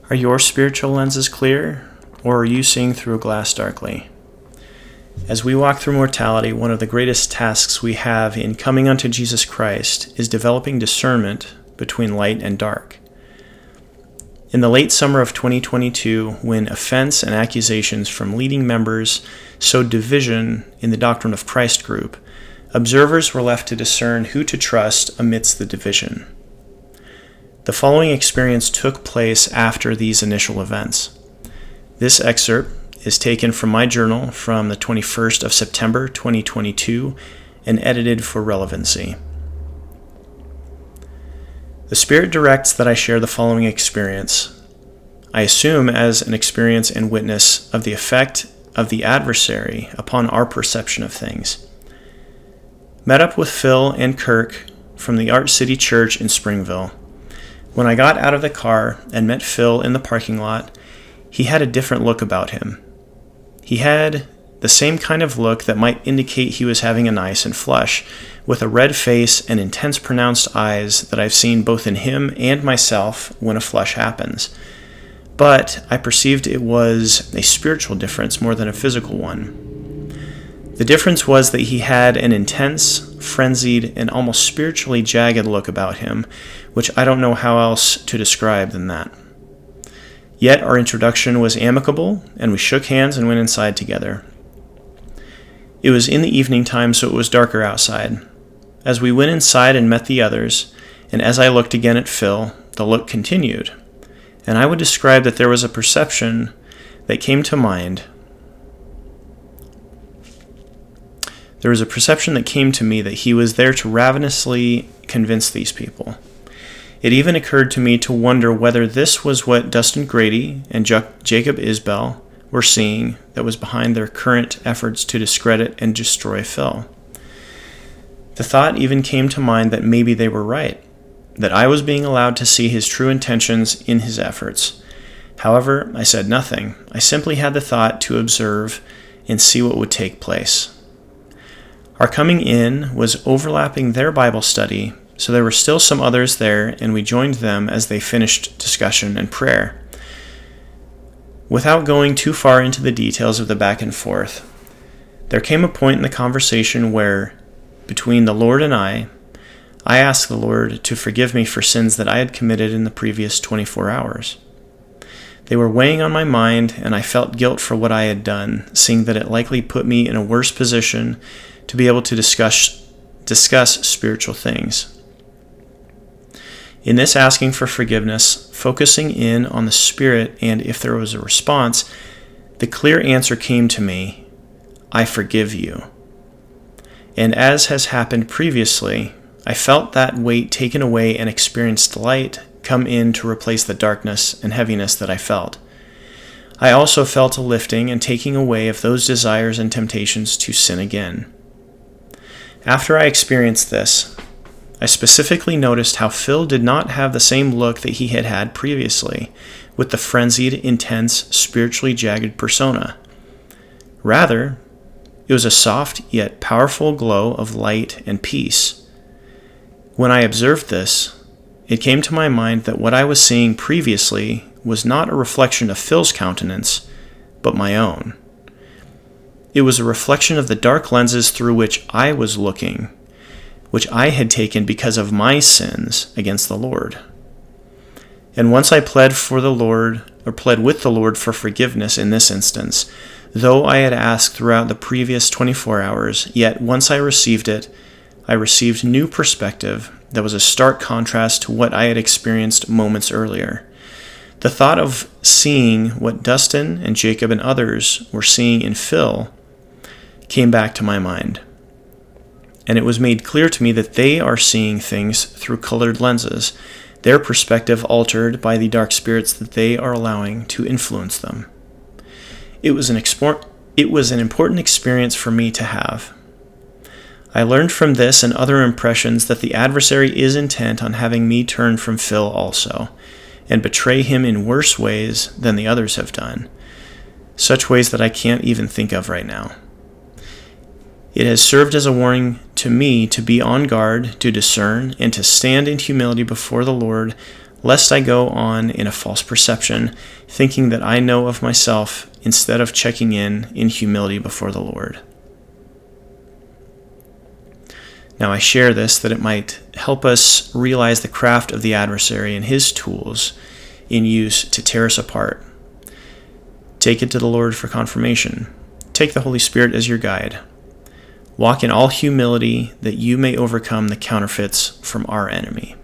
Are your spiritual lenses clear, or are you seeing through a glass darkly? As we walk through mortality, one of the greatest tasks we have in coming unto Jesus Christ is developing discernment between light and dark. In the late summer of 2022, when offense and accusations from leading members sowed division in the Doctrine of Christ Group, observers were left to discern who to trust amidst the division. The following experience took place after these initial events. This excerpt is taken from my journal from the 21st of September 2022 and edited for relevancy. The Spirit directs that I share the following experience. I assume as an experience and witness of the effect of the adversary upon our perception of things. Met up with Phil and Kirk from the Art City Church in Springville. When I got out of the car and met Phil in the parking lot, he had a different look about him. He had the same kind of look that might indicate he was having a nice and flush, with a red face and intense pronounced eyes that I've seen both in him and myself when a flush happens. But I perceived it was a spiritual difference more than a physical one. The difference was that he had an intense, frenzied, and almost spiritually jagged look about him, which I don't know how else to describe than that. Yet our introduction was amicable, and we shook hands and went inside together. It was in the evening time, so it was darker outside. As we went inside and met the others, and as I looked again at Phil, the look continued, and I would describe that there was a perception that came to mind. There was a perception that came to me that he was there to ravenously convince these people. It even occurred to me to wonder whether this was what Dustin Grady and Jacob Isbell were seeing that was behind their current efforts to discredit and destroy Phil. The thought even came to mind that maybe they were right, that I was being allowed to see his true intentions in his efforts. However, I said nothing. I simply had the thought to observe and see what would take place. Our coming in was overlapping their Bible study, so there were still some others there, and we joined them as they finished discussion and prayer. Without going too far into the details of the back and forth, there came a point in the conversation where, between the Lord and I asked the Lord to forgive me for sins that I had committed in the previous 24 hours. They were weighing on my mind, and I felt guilt for what I had done, seeing that it likely put me in a worse position to be able to discuss spiritual things. In this asking for forgiveness, focusing in on the Spirit, and if there was a response, the clear answer came to me, I forgive you. And as has happened previously, I felt that weight taken away and experienced light come in to replace the darkness and heaviness that I felt. I also felt a lifting and taking away of those desires and temptations to sin again. After I experienced this, I specifically noticed how Phil did not have the same look that he had had previously, with the frenzied, intense, spiritually jagged persona. Rather, it was a soft yet powerful glow of light and peace. When I observed this, it came to my mind that what I was seeing previously was not a reflection of Phil's countenance, but my own. It was a reflection of the dark lenses through which I was looking, which I had taken because of my sins against the Lord. And once I pled with the Lord for forgiveness in this instance, though I had asked throughout the previous 24 hours, yet once I received it, I received new perspective that was a stark contrast to what I had experienced moments earlier. The thought of seeing what Dustin and Jacob and others were seeing in Phil came back to my mind. And it was made clear to me that they are seeing things through colored lenses, their perspective altered by the dark spirits that they are allowing to influence them. It was an important experience for me to have. I learned from this and other impressions that the adversary is intent on having me turn from Phil also, and betray him in worse ways than the others have done, such ways that I can't even think of right now. It has served as a warning to me to be on guard, to discern, and to stand in humility before the Lord lest I go on in a false perception, thinking that I know of myself instead of checking in humility before the Lord. Now I share this that it might help us realize the craft of the adversary and his tools in use to tear us apart. Take it to the Lord for confirmation. Take the Holy Spirit as your guide. Walk in all humility that you may overcome the counterfeits from our enemy.